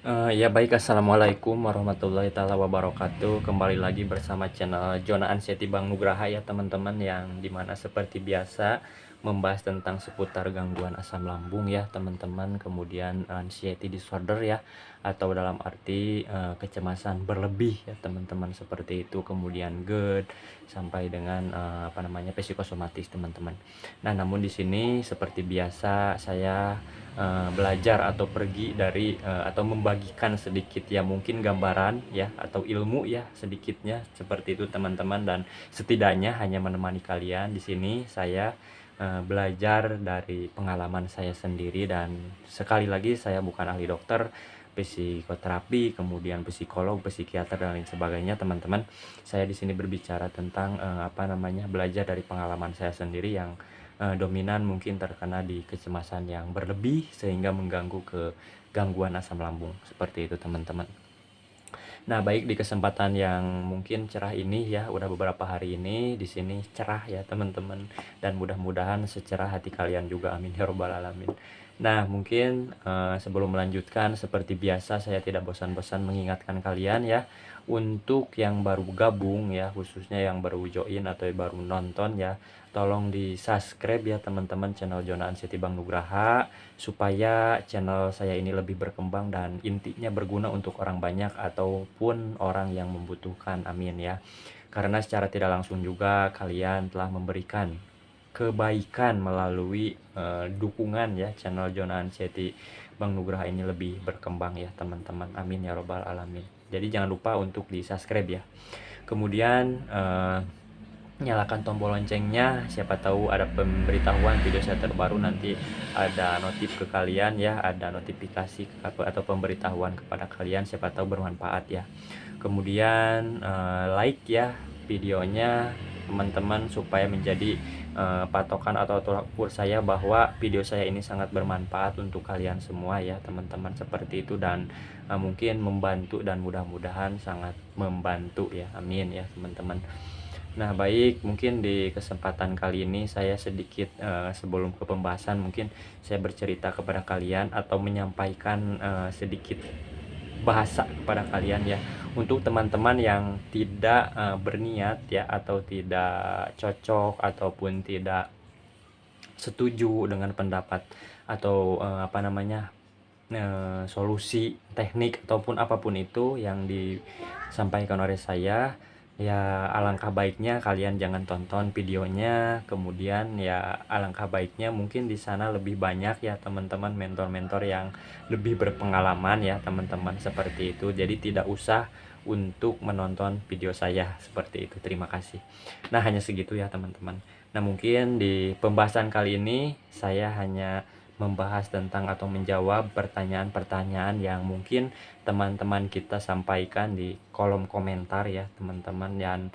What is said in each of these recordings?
Ya baik, assalamualaikum warahmatullahi taala wabarakatuh. Kembali lagi bersama channel Jona Ansiety Bang Nugraha ya teman-teman, yang dimana seperti biasa membahas tentang seputar gangguan asam lambung ya teman-teman, kemudian anxiety disorder ya, atau dalam arti kecemasan berlebih ya teman-teman, seperti itu, kemudian GERD sampai dengan psikosomatis teman-teman. Nah, namun di sini seperti biasa saya belajar atau pergi dari atau membagikan sedikit ya, mungkin gambaran ya atau ilmu ya sedikitnya seperti itu teman-teman, dan setidaknya hanya menemani kalian di sini. Saya belajar dari pengalaman saya sendiri, dan sekali lagi saya bukan ahli dokter, psikoterapi, kemudian psikolog, psikiater dan lain sebagainya teman-teman. Saya di sini berbicara tentang belajar dari pengalaman saya sendiri yang dominan mungkin terkena di kecemasan yang berlebih sehingga mengganggu ke gangguan asam lambung, seperti itu teman-teman. Nah, baik, di kesempatan yang mungkin cerah ini ya, udah beberapa hari ini di sini cerah ya teman-teman, dan mudah-mudahan secerah hati kalian juga, amin ya robbal alamin. Nah, mungkin sebelum melanjutkan, seperti biasa saya tidak bosan-bosan mengingatkan kalian ya, untuk yang baru gabung ya, khususnya yang baru join atau yang baru nonton ya, tolong di subscribe ya teman-teman channel Jona Ansiety Bang Nugraha, supaya channel saya ini lebih berkembang dan intinya berguna untuk orang banyak ataupun orang yang membutuhkan, amin ya. Karena secara tidak langsung juga kalian telah memberikan kebaikan melalui dukungan ya, channel Jona Ansiety Bang Nugraha ini lebih berkembang ya teman-teman, amin ya robbal alamin. Jadi jangan lupa untuk di subscribe ya, kemudian nyalakan tombol loncengnya, siapa tahu ada pemberitahuan video saya terbaru, nanti ada notif ke kalian ya, ada notifikasi atau pemberitahuan kepada kalian, siapa tahu bermanfaat ya. Kemudian like ya videonya teman-teman, supaya menjadi patokan atau tolak ukur saya bahwa video saya ini sangat bermanfaat untuk kalian semua ya teman-teman, seperti itu, dan mungkin membantu dan mudah-mudahan sangat membantu ya, amin ya teman-teman. Nah, baik, mungkin di kesempatan kali ini saya sedikit sebelum ke pembahasan, mungkin saya bercerita kepada kalian atau menyampaikan sedikit bahasa kepada kalian ya, untuk teman-teman yang tidak berniat ya, atau tidak cocok ataupun tidak setuju dengan pendapat atau solusi teknik ataupun apapun itu yang disampaikan oleh saya. Ya, alangkah baiknya kalian jangan tonton videonya. Kemudian ya, alangkah baiknya mungkin di sana lebih banyak ya teman-teman mentor-mentor yang lebih berpengalaman ya teman-teman, seperti itu. Jadi tidak usah untuk menonton video saya, seperti itu. Terima kasih. Nah, hanya segitu ya teman-teman. Nah, mungkin di pembahasan kali ini saya hanya membahas tentang atau menjawab pertanyaan-pertanyaan yang mungkin teman-teman kita sampaikan di kolom komentar ya teman-teman, dan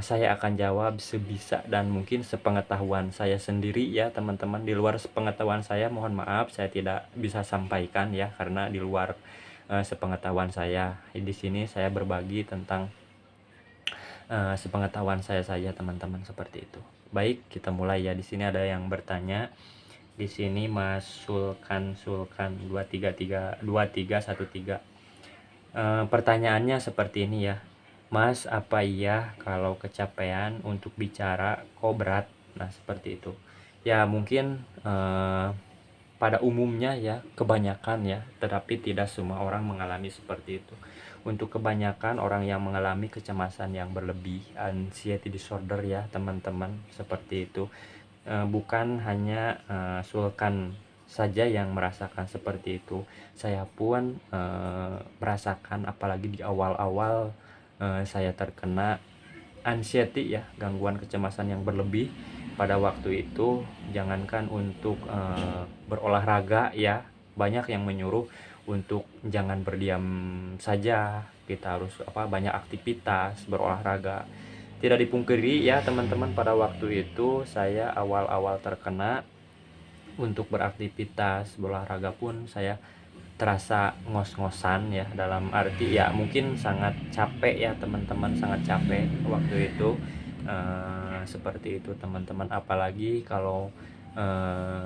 saya akan jawab sebisa dan mungkin sepengetahuan saya sendiri ya teman-teman. Di luar sepengetahuan saya, mohon maaf, saya tidak bisa sampaikan ya, karena di luar sepengetahuan saya. Di sini saya berbagi tentang sepengetahuan saya saja teman-teman, seperti itu. Baik, kita mulai ya. Di sini ada yang bertanya. Di sini Mas Sulkan 2313. Pertanyaannya seperti ini ya. Mas, apa iya kalau kecapean untuk bicara kok berat? Nah, seperti itu. Ya, mungkin pada umumnya ya, kebanyakan ya, tetapi tidak semua orang mengalami seperti itu. Untuk kebanyakan orang yang mengalami kecemasan yang berlebih, anxiety disorder ya teman-teman, seperti itu, bukan hanya Sulkan saja yang merasakan seperti itu. Saya pun merasakan, apalagi di awal-awal saya terkena anxiety ya, gangguan kecemasan yang berlebih. Pada waktu itu jangankan untuk berolahraga ya, banyak yang menyuruh untuk jangan berdiam saja, kita harus banyak aktivitas, berolahraga. Tidak dipungkiri ya teman-teman, pada waktu itu saya awal-awal terkena, untuk beraktivitas berolahraga pun saya terasa ngos-ngosan ya, dalam arti ya mungkin sangat capek ya teman-teman, sangat capek waktu itu. Seperti itu teman-teman, apalagi kalau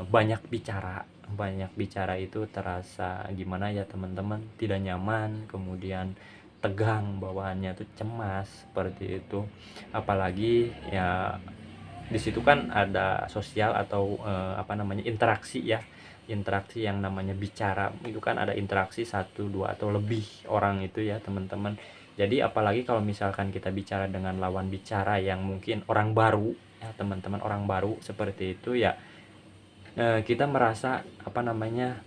banyak bicara banyak bicara itu terasa gimana ya teman-teman, tidak nyaman, kemudian tegang bawaannya tuh, cemas seperti itu. Apalagi ya di situ kan ada sosial atau apa namanya, interaksi ya, interaksi yang namanya bicara itu kan ada interaksi satu dua atau lebih orang itu ya teman-teman. Jadi apalagi kalau misalkan kita bicara dengan lawan bicara yang mungkin orang baru ya teman-teman, orang baru seperti itu ya, kita merasa apa namanya,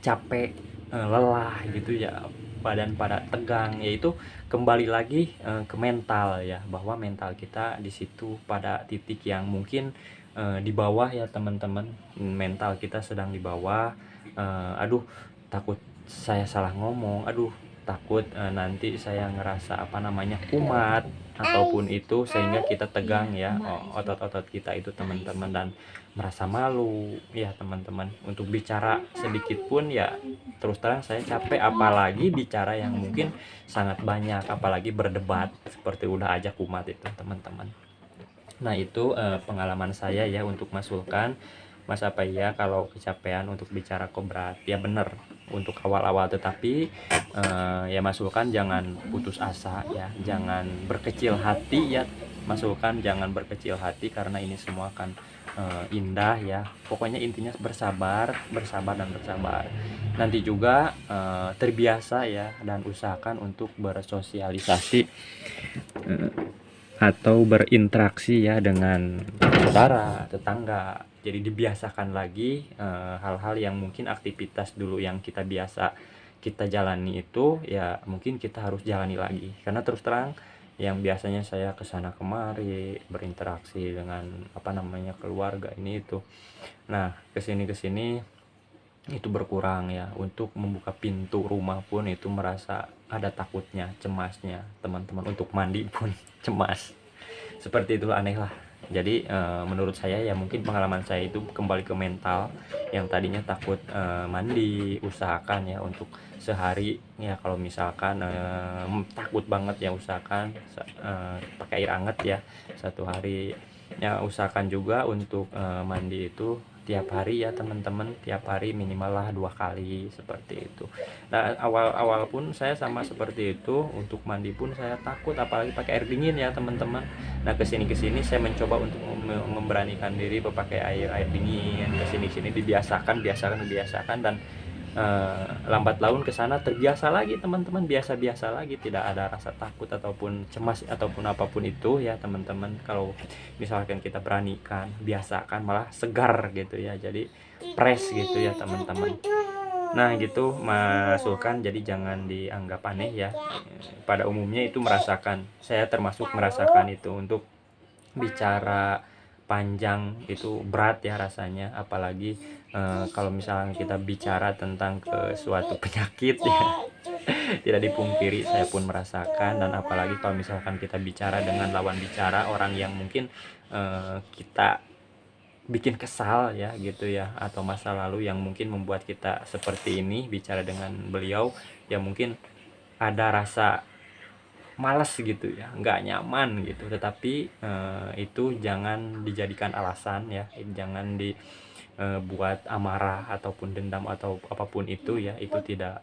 capek, lelah gitu ya, badan pada tegang, yaitu kembali lagi ke mental ya, bahwa mental kita di situ pada titik yang mungkin di bawah ya teman-teman. Mental kita sedang di bawah, aduh takut saya salah ngomong, aduh takut nanti saya ngerasa apa namanya, kumat ataupun itu, sehingga kita tegang ya otot-otot kita itu teman-teman, dan merasa malu ya teman-teman untuk bicara sedikit pun ya. Terus terang saya capek, apalagi bicara yang mungkin sangat banyak, apalagi berdebat seperti udah aja kumat itu teman-teman. Nah itu pengalaman saya ya untuk Masulkan. Mas apa iya kalau kecapean untuk bicara kok berat? Ya bener untuk awal-awal, tetapi ya Masulkan jangan putus asa ya, jangan berkecil hati ya Masulkan, jangan berkecil hati karena ini semua akan indah ya. Pokoknya intinya bersabar, bersabar dan bersabar. Nanti juga terbiasa ya, dan usahakan untuk bersosialisasi atau berinteraksi ya dengan saudara, tetangga. Jadi dibiasakan lagi hal-hal yang mungkin aktivitas dulu yang kita biasa kita jalani itu ya mungkin kita harus jalani lagi. Karena terus terang yang biasanya saya kesana kemari berinteraksi dengan apa namanya, keluarga ini itu. Nah, kesini itu berkurang ya. Untuk membuka pintu rumah pun itu merasa ada takutnya, cemasnya teman-teman. Untuk mandi pun cemas. Seperti itu, aneh lah. Jadi menurut saya ya mungkin pengalaman saya itu kembali ke mental. Yang tadinya takut mandi, usahakan ya untuk sehari ya, kalau misalkan takut banget ya usahakan pakai air hangat ya satu hari ya. Usahakan juga untuk mandi itu tiap hari ya teman-teman, tiap hari minimal lah 2 kali seperti itu. Nah awal-awal pun saya sama seperti itu, untuk mandi pun saya takut apalagi pakai air dingin ya teman-teman. Nah kesini saya mencoba untuk memberanikan diri berpakai air dingin, kesini dibiasakan, dan lambat laun ke sana terbiasa lagi teman-teman, biasa-biasa lagi, tidak ada rasa takut ataupun cemas ataupun apapun itu ya teman-teman. Kalau misalkan kita beranikan, biasakan, malah segar gitu ya, jadi fresh gitu ya teman-teman. Nah gitu Masulkan, jadi jangan dianggap aneh ya. Pada umumnya itu merasakan, saya termasuk merasakan itu. Untuk bicara panjang itu berat ya rasanya, apalagi kalau misalnya kita bicara tentang ke suatu penyakit ya. Tidak dipungkiri saya pun merasakan, dan apalagi kalau misalkan kita bicara dengan lawan bicara orang yang mungkin kita bikin kesal ya gitu ya, atau masa lalu yang mungkin membuat kita seperti ini bicara dengan beliau ya, mungkin ada rasa malas gitu ya, nggak nyaman gitu. Tetapi itu jangan dijadikan alasan ya, jangan dibuat amarah ataupun dendam atau apapun itu ya. Itu tidak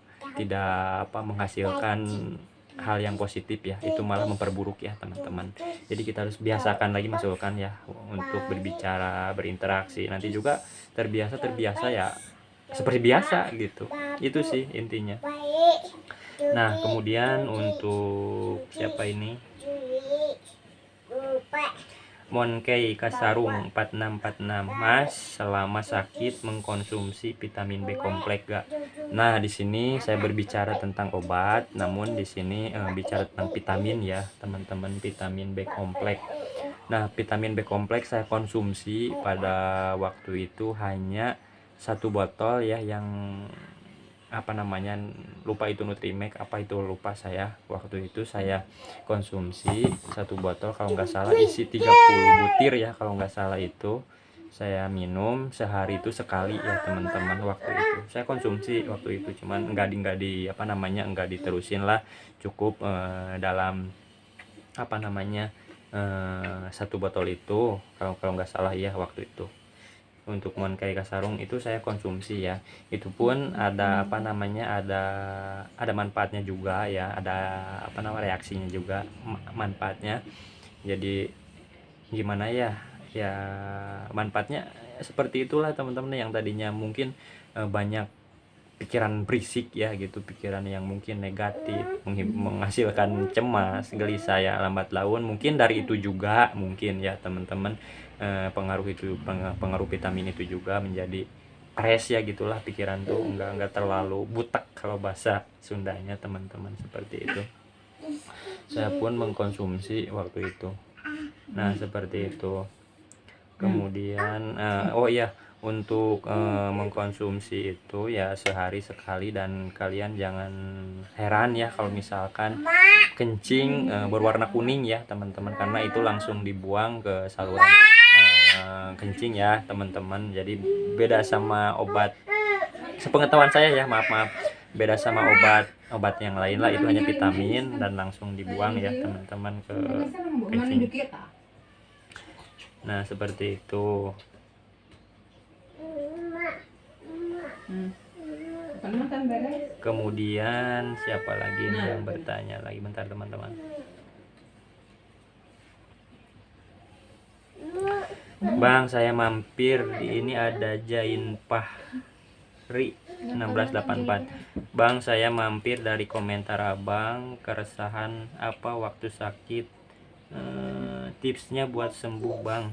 apa menghasilkan hal yang positif ya, itu malah memperburuk ya teman-teman. Jadi kita harus biasakan lagi Masulkan ya untuk berbicara, berinteraksi. Nanti juga terbiasa ya seperti biasa gitu. Itu sih intinya. Nah kemudian untuk siapa ini, Monkey Kasarung 4646, Mas selama sakit mengkonsumsi vitamin B kompleks gak? Nah di sini saya berbicara tentang obat, namun di sini bicara tentang vitamin ya teman-teman, vitamin B kompleks. Nah vitamin B kompleks saya konsumsi pada waktu itu hanya 1 botol ya, yang apa namanya, lupa itu Nutrimeg apa itu, lupa saya. Waktu itu saya konsumsi 1 botol kalau nggak salah isi 30 butir ya, kalau nggak salah itu saya minum sehari itu sekali ya teman-teman. Waktu itu saya konsumsi waktu itu, cuman nggak di apa namanya, nggak diterusin lah, cukup dalam apa namanya 1 botol itu kalau nggak salah ya waktu itu. untuk Moncai Kasarung itu saya konsumsi ya. Itu pun ada apa namanya, ada manfaatnya juga ya, ada apa namanya, reaksinya juga, manfaatnya. Jadi gimana ya, ya manfaatnya seperti itulah teman-teman, yang tadinya mungkin banyak pikiran berisik ya gitu, pikiran yang mungkin negatif, menghasilkan cemas, gelisah ya, lambat laun mungkin dari itu juga mungkin ya teman-teman, pengaruh itu, pengaruh vitamin itu juga menjadi fresh ya gitulah, pikiran tuh enggak terlalu butek kalau bahasa Sundanya teman-teman, seperti itu. Saya pun mengkonsumsi waktu itu. Nah seperti itu. Kemudian oh iya, untuk mengkonsumsi itu ya sehari sekali, dan kalian jangan heran ya kalau misalkan kencing berwarna kuning ya teman-teman, karena itu langsung dibuang ke saluran kencing ya teman-teman. Jadi beda sama obat, sepengetahuan saya ya, maaf beda sama obat yang lain lah, itu hanya vitamin dan langsung dibuang ya teman-teman ke kencing. Nah seperti itu. Kemudian siapa lagi yang bertanya lagi, bentar teman-teman. Bang, saya mampir di ini, ada Jain Pahri 1684. Bang, saya mampir dari komentar abang, keresahan apa waktu sakit, tipsnya buat sembuh bang.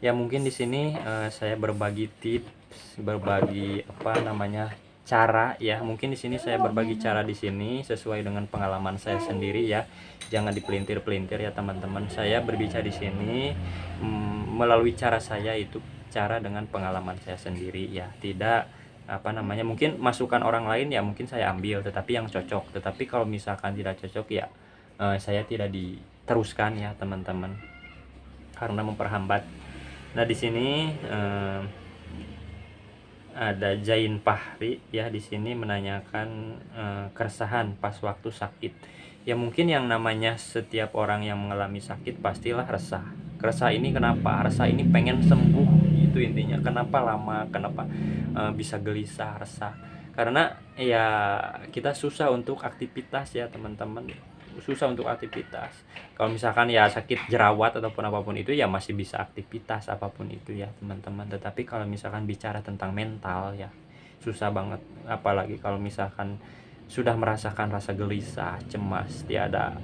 Ya mungkin di sini saya berbagi tips, berbagi apa namanya, cara ya. Mungkin di sini saya berbagi cara di sini sesuai dengan pengalaman saya sendiri ya. Jangan dipelintir-pelintir ya teman-teman. Saya berbicara di sini melalui cara saya, itu cara dengan pengalaman saya sendiri ya. Tidak apa namanya, mungkin masukan orang lain ya mungkin saya ambil, tetapi yang cocok. Tetapi kalau misalkan tidak cocok ya saya tidak diteruskan ya teman-teman, karena memperhambat. Nah di sini ada Jain Pahri ya, di sini menanyakan keresahan pas waktu sakit. Ya mungkin yang namanya setiap orang yang mengalami sakit pastilah resah. Resah ini kenapa? Resah ini pengen sembuh, itu intinya. Kenapa lama? Kenapa bisa gelisah, resah? Karena ya kita susah untuk aktivitas ya teman-teman, susah untuk aktivitas. Kalau misalkan ya sakit jerawat ataupun apapun itu ya masih bisa aktivitas apapun itu ya teman-teman. Tetapi kalau misalkan bicara tentang mental ya susah banget, apalagi kalau misalkan sudah merasakan rasa gelisah, cemas, tiada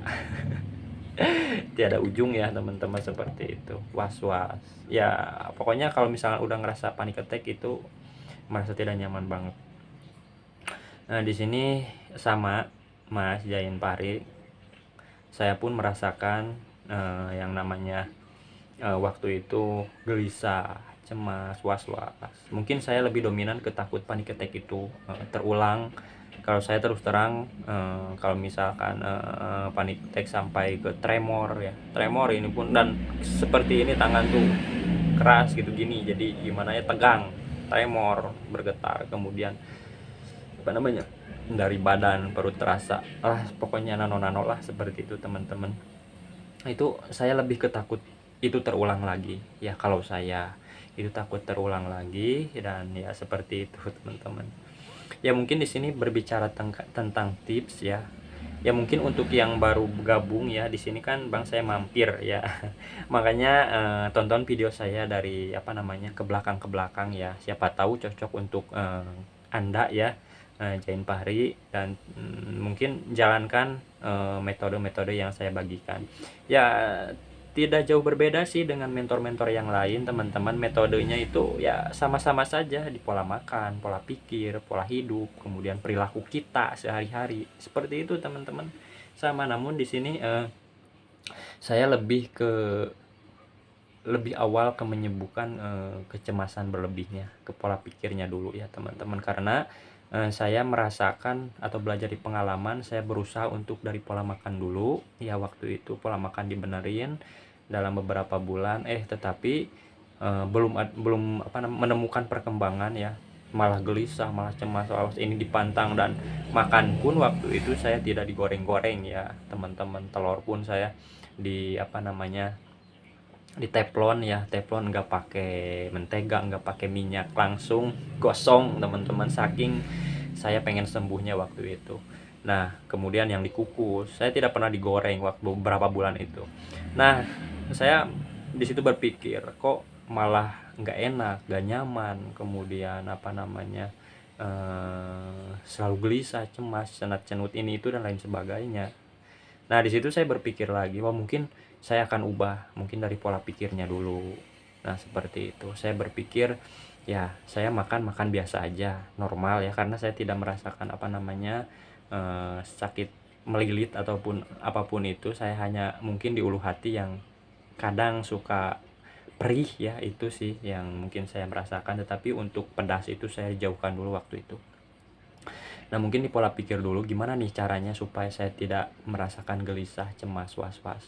tiada ujung ya teman-teman, seperti itu, was-was ya. Pokoknya kalau misalkan udah ngerasa panic attack itu merasa tidak nyaman banget. Nah di sini sama Mas Jain Pari, saya pun merasakan yang namanya waktu itu gelisah, cemas, was-was. Mungkin saya lebih dominan ke takut panic attack itu terulang. Kalau saya terus terang, kalau misalkan panic attack sampai ke tremor ya, tremor ini pun, dan seperti ini tangan tuh keras gitu gini, jadi gimana ya, tegang, tremor, bergetar, kemudian apa namanya, dari badan perut terasa pokoknya nano lah, seperti itu teman-teman. Itu saya lebih ketakut itu terulang lagi ya, kalau saya itu takut terulang lagi, dan ya seperti itu teman-teman. Ya mungkin di sini berbicara tentang tips ya. Ya mungkin untuk yang baru gabung ya, di sini kan bang saya mampir ya. Makanya tonton video saya dari apa namanya, ke belakang ya. Siapa tahu cocok untuk Anda ya, Jain Pahri, dan mungkin jalankan metode-metode yang saya bagikan. Ya tidak jauh berbeda sih dengan mentor-mentor yang lain teman-teman. Metodenya itu ya sama-sama saja, di pola makan, pola pikir, pola hidup, kemudian perilaku kita sehari-hari, seperti itu teman-teman, sama. Namun di sini saya lebih awal ke menyembuhkan kecemasan berlebihnya, ke pola pikirnya dulu ya teman-teman. Karena saya merasakan atau belajar di pengalaman, saya berusaha untuk dari pola makan dulu ya. Waktu itu pola makan dibenerin dalam beberapa bulan, tetapi belum menemukan perkembangan ya, malah gelisah, malah cemas. Awas ini dipantang, dan makan pun waktu itu saya tidak digoreng-goreng ya teman-teman. Telur pun saya di apa namanya, di teflon ya, teflon nggak pakai mentega, nggak pakai minyak, langsung gosong teman-teman, saking saya pengen sembuhnya waktu itu. Nah kemudian yang dikukus, saya tidak pernah digoreng waktu beberapa bulan itu. Nah saya di situ berpikir kok malah nggak enak, nggak nyaman, kemudian apa namanya, selalu gelisah, cemas, cenut cenut ini itu dan lain sebagainya. Nah, di situ saya berpikir lagi, wah mungkin saya akan ubah mungkin dari pola pikirnya dulu. Nah, seperti itu. Saya berpikir, ya saya makan biasa aja, normal ya, karena saya tidak merasakan apa namanya, sakit melilit ataupun apapun itu. Saya hanya mungkin di ulu hati yang kadang suka perih ya, itu sih yang mungkin saya merasakan. Tetapi untuk pedas itu saya jauhkan dulu waktu itu. Nah mungkin di pola pikir dulu gimana nih caranya supaya saya tidak merasakan gelisah, cemas, was-was.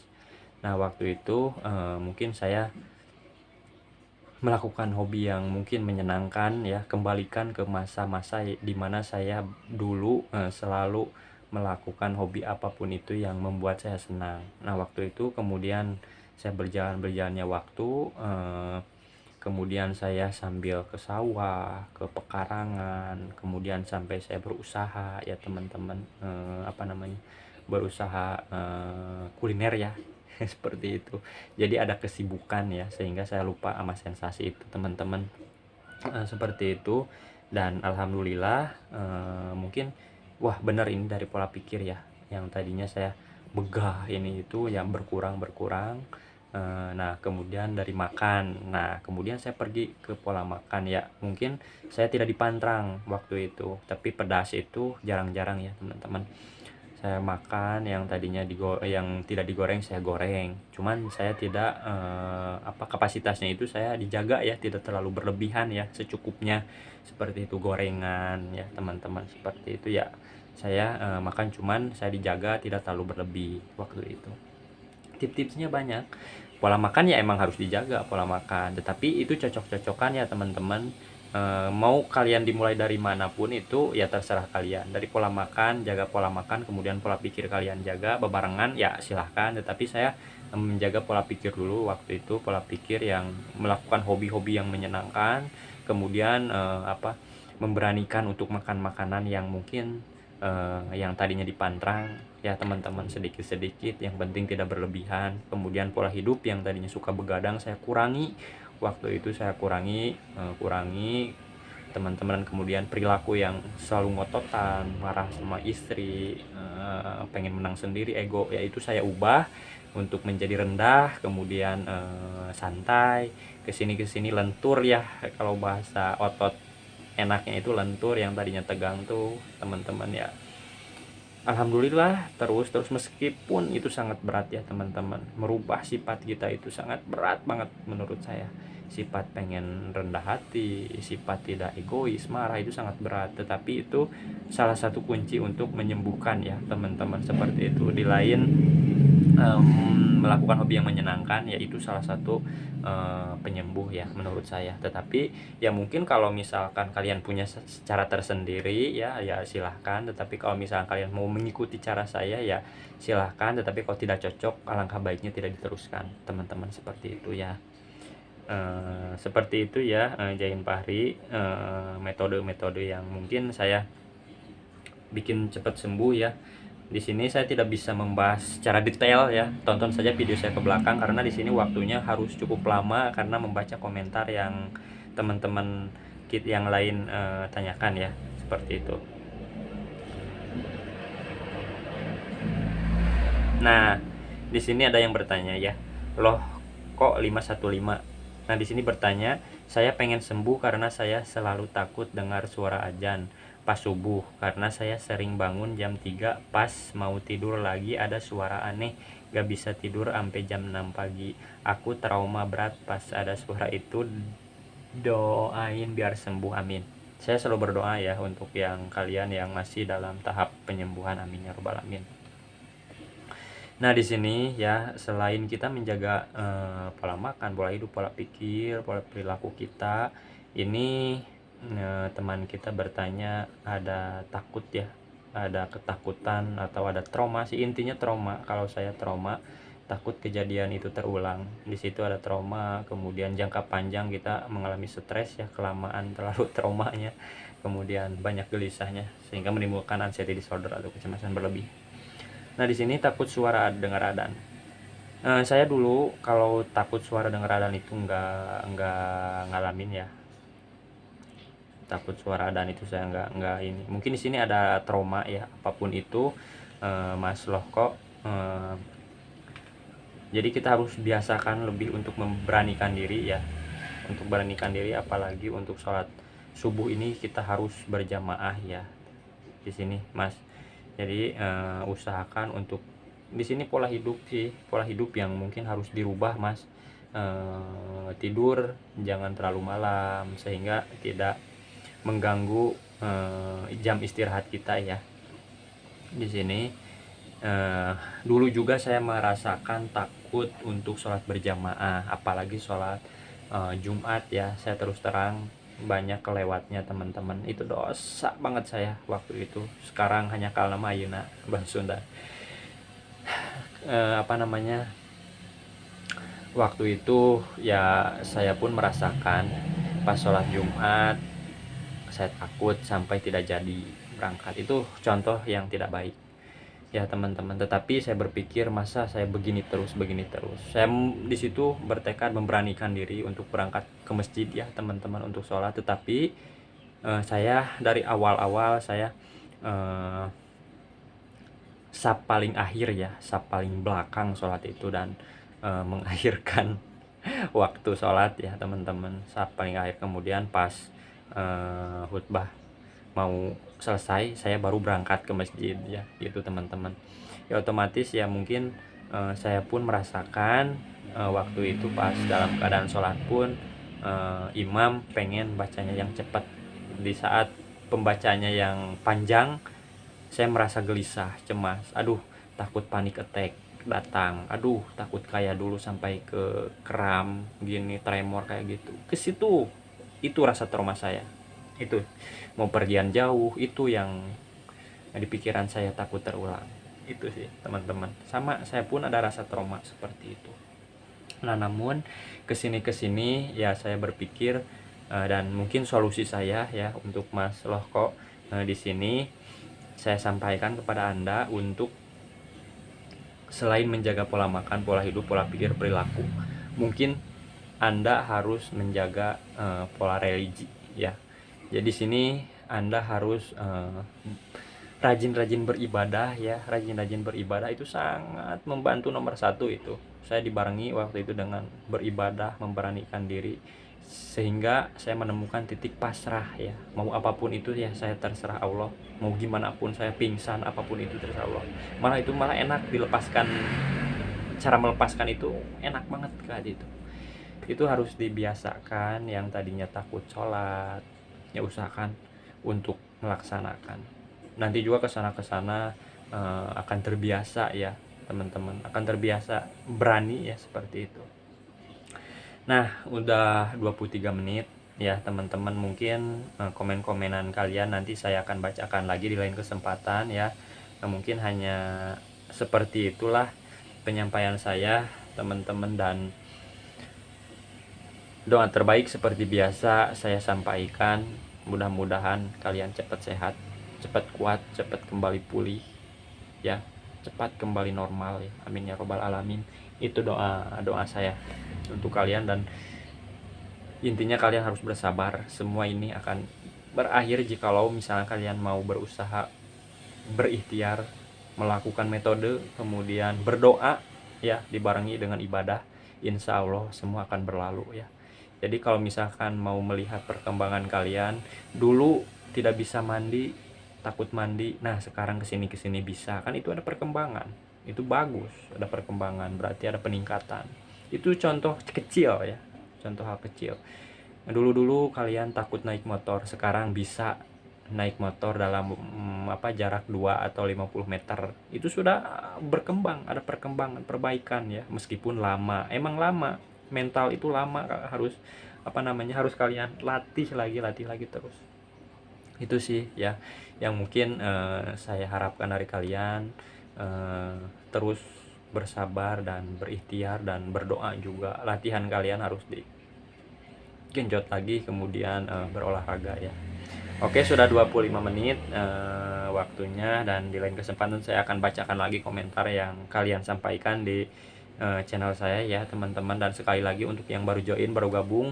Nah waktu itu mungkin saya melakukan hobi yang mungkin menyenangkan ya, kembalikan ke masa-masa di mana saya dulu selalu melakukan hobi apapun itu yang membuat saya senang. Nah waktu itu kemudian saya berjalannya waktu, kemudian saya sambil ke sawah, ke pekarangan, kemudian sampai saya berusaha ya teman-teman, apa namanya, berusaha kuliner ya, seperti itu. Jadi ada kesibukan ya, sehingga saya lupa sama sensasi itu teman-teman, seperti itu. Dan alhamdulillah, mungkin wah benar ini dari pola pikir ya, yang tadinya saya begah ini itu yang berkurang. Nah kemudian dari makan, nah kemudian saya pergi ke pola makan ya, mungkin saya tidak dipantrang waktu itu, tapi pedas itu jarang-jarang ya teman-teman. Saya makan yang tadinya yang tidak digoreng saya goreng, cuman saya tidak apa, kapasitasnya itu saya dijaga ya, tidak terlalu berlebihan ya, secukupnya, seperti itu. Gorengan ya teman-teman, seperti itu ya. Saya makan, cuman saya dijaga tidak terlalu berlebih waktu itu. Tips-tipsnya banyak. Pola makan ya emang harus dijaga pola makan, tetapi itu cocok-cocokan ya teman-teman. Mau kalian dimulai dari manapun itu ya terserah kalian. Dari pola makan, jaga pola makan, kemudian pola pikir kalian jaga bebarengan ya silahkan. Tetapi saya menjaga pola pikir dulu waktu itu, pola pikir yang melakukan hobi-hobi yang menyenangkan, kemudian apa, memberanikan untuk makan makanan yang mungkin yang tadinya dipantrang ya teman-teman, sedikit-sedikit, yang penting tidak berlebihan. Kemudian pola hidup yang tadinya suka begadang saya kurangi, waktu itu saya kurangi teman-teman. Kemudian perilaku yang selalu ngototan, marah sama istri, pengen menang sendiri, ego ya, itu saya ubah untuk menjadi rendah, kemudian santai, kesini lentur ya, kalau bahasa otot enaknya itu lentur, yang tadinya tegang tuh teman-teman ya. Alhamdulillah, terus meskipun itu sangat berat ya teman-teman, merubah sifat kita itu sangat berat banget menurut saya. Sifat pengen rendah hati, sifat tidak egois, marah, itu sangat berat, tetapi itu salah satu kunci untuk menyembuhkan ya teman-teman, seperti itu. Di lain melakukan hobi yang menyenangkan yaitu salah satu penyembuh ya menurut saya. Tetapi ya mungkin kalau misalkan kalian punya cara tersendiri ya silahkan, tetapi kalau misalkan kalian mau mengikuti cara saya ya silahkan, tetapi kalau tidak cocok alangkah baiknya tidak diteruskan teman-teman, seperti itu ya. Seperti itu ya, Jain Fahri, metode-metode yang mungkin saya bikin cepat sembuh ya. Di sini saya tidak bisa membahas secara detail ya. Tonton saja video saya ke belakang, karena di sini waktunya harus cukup lama karena membaca komentar yang teman-teman yang lain tanyakan ya, seperti itu. Nah, di sini ada yang bertanya ya, loh kok 515? Nah, di sini bertanya, saya pengen sembuh karena saya selalu takut dengar suara azan pas subuh, karena saya sering bangun jam 3 pas mau tidur lagi ada suara aneh, gak bisa tidur sampai jam 6 pagi. Aku trauma berat pas ada suara itu, doain biar sembuh, amin. Saya selalu berdoa ya untuk yang kalian yang masih dalam tahap penyembuhan, amin ya robbal alamin. Nah, di sini ya selain kita menjaga pola makan, pola hidup, pola pikir, pola perilaku kita, ini teman kita bertanya ada takut ya, ada ketakutan atau ada trauma sih, intinya trauma. Kalau saya trauma takut kejadian itu terulang. Di situ ada trauma, kemudian jangka panjang kita mengalami stres ya, kelamaan terlalu traumanya, kemudian banyak gelisahnya sehingga menimbulkan anxiety disorder atau kecemasan berlebih. Nah, di sini takut suara dengar adzan. Saya dulu kalau takut suara dengar adzan itu nggak ngalamin ya. Takut suara adzan itu saya nggak ini. Mungkin di sini ada trauma ya, apapun itu, Mas Loh kok. Jadi kita harus biasakan lebih untuk memberanikan diri ya, untuk beranikan diri, apalagi untuk sholat subuh ini kita harus berjamaah ya di sini Mas. Jadi usahakan untuk di sini pola hidup yang mungkin harus dirubah Mas. Tidur jangan terlalu malam sehingga tidak mengganggu jam istirahat kita ya. Di sini dulu juga saya merasakan takut untuk sholat berjamaah, apalagi sholat Jumat ya. Saya terus terang banyak kelewatnya teman-teman, itu dosa banget saya waktu itu. Sekarang hanya kalama ayeuna Bang Sunda. Waktu itu ya saya pun merasakan pas sholat Jumat saya takut sampai tidak jadi berangkat. Itu contoh yang tidak baik ya teman-teman. Tetapi saya berpikir masa saya begini terus. Saya di situ bertekad memberanikan diri untuk berangkat ke masjid ya teman-teman untuk sholat. Tetapi saya dari awal saya sap paling akhir ya, sap paling belakang sholat itu, dan mengakhirkan waktu sholat ya teman-teman, sap paling akhir. Kemudian pas khutbah mau selesai saya baru berangkat ke masjid ya gitu teman-teman. Ya otomatis ya mungkin saya pun merasakan waktu itu pas dalam keadaan sholat pun imam pengen bacanya yang cepat. Di saat pembacanya yang panjang saya merasa gelisah, cemas, aduh takut panik attack datang, aduh takut kayak dulu sampai ke kram gini, tremor kayak gitu. Ke situ itu rasa trauma saya. Itu mau pergian jauh itu yang di pikiran saya takut terulang. Itu sih teman-teman, sama saya pun ada rasa trauma seperti itu. Nah namun kesini ya saya berpikir dan mungkin solusi saya ya untuk Mas Loh kok di sini saya sampaikan kepada Anda untuk selain menjaga pola makan, pola hidup, pola pikir, perilaku, mungkin Anda harus menjaga pola religi ya. Jadi sini Anda harus rajin-rajin beribadah ya. Rajin-rajin beribadah itu sangat membantu. Nomor satu itu saya dibarengi waktu itu dengan beribadah, memberanikan diri, sehingga saya menemukan titik pasrah ya. Mau apapun itu ya saya terserah Allah, mau gimana pun saya pingsan apapun itu terserah Allah. Malah enak dilepaskan, cara melepaskan itu enak banget kayak gitu. Itu harus dibiasakan. Yang tadinya takut sholat ya usahakan untuk melaksanakan. Nanti juga kesana akan terbiasa ya teman-teman, akan terbiasa berani ya seperti itu. Nah udah 23 menit ya teman-teman. Mungkin komen-komenan kalian nanti saya akan bacakan lagi di lain kesempatan ya. Mungkin hanya seperti itulah penyampaian saya teman-teman, dan doa terbaik seperti biasa saya sampaikan, mudah-mudahan kalian cepat sehat, cepat kuat, cepat kembali pulih ya, cepat kembali normal ya, amin ya robbal alamin. Itu doa saya untuk kalian, dan intinya kalian harus bersabar. Semua ini akan berakhir jikalau misalnya kalian mau berusaha, berikhtiar, melakukan metode, kemudian berdoa ya dibarengi dengan ibadah, insya Allah semua akan berlalu ya. Jadi kalau misalkan mau melihat perkembangan kalian, dulu tidak bisa mandi, takut mandi, nah sekarang kesini bisa, kan itu ada perkembangan, itu bagus, ada perkembangan, berarti ada peningkatan. Itu contoh kecil ya, contoh hal kecil. Dulu kalian takut naik motor, sekarang bisa naik motor dalam jarak 2 atau 50 meter. Itu sudah berkembang, ada perkembangan, perbaikan ya, meskipun lama, emang lama. Mental itu lama, harus harus kalian latih lagi terus. Itu sih ya yang mungkin saya harapkan dari kalian. Terus bersabar dan berikhtiar dan berdoa juga. Latihan kalian harus digenjot lagi, kemudian berolahraga ya. Oke, sudah 25 menit waktunya, dan di lain kesempatan saya akan bacakan lagi komentar yang kalian sampaikan di channel saya ya teman-teman. Dan sekali lagi untuk yang baru join, baru gabung,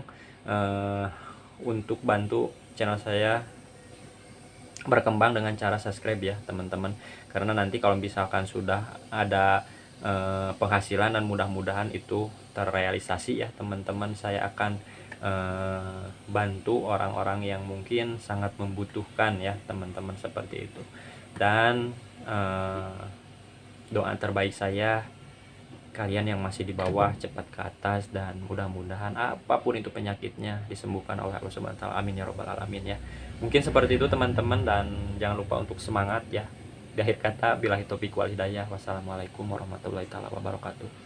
untuk bantu channel saya berkembang dengan cara subscribe ya teman-teman, karena nanti kalau misalkan sudah ada penghasilan dan mudah-mudahan itu terrealisasi ya teman-teman, saya akan bantu orang-orang yang mungkin sangat membutuhkan ya teman-teman, seperti itu. Dan doa terbaik saya, kalian yang masih di bawah cepat ke atas, dan mudah-mudahan apapun itu penyakitnya disembuhkan oleh Allah Subhanahu wa taala. Amin ya robbal alamin ya. Mungkin seperti itu teman-teman, dan jangan lupa untuk semangat ya. Di akhir kata, billahi taufiq wal hidayah. Wassalamualaikum warahmatullahi taala wabarakatuh.